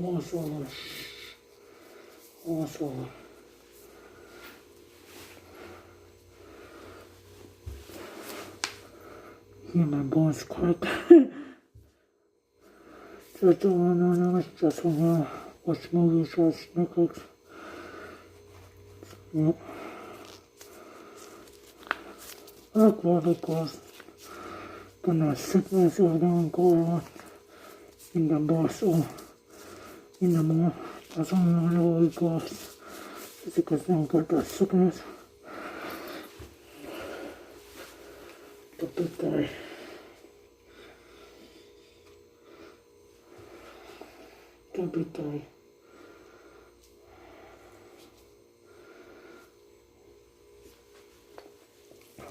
maşallah. Maşallah. Yeah, my bones cracked. Just wanna watch movies, watch Netflix. Yep. Look what it was. Gonna sickness or don't go on in the bus or in the mall. I don't know where it goes. It's because I got the sickness. The big guy. The big guy.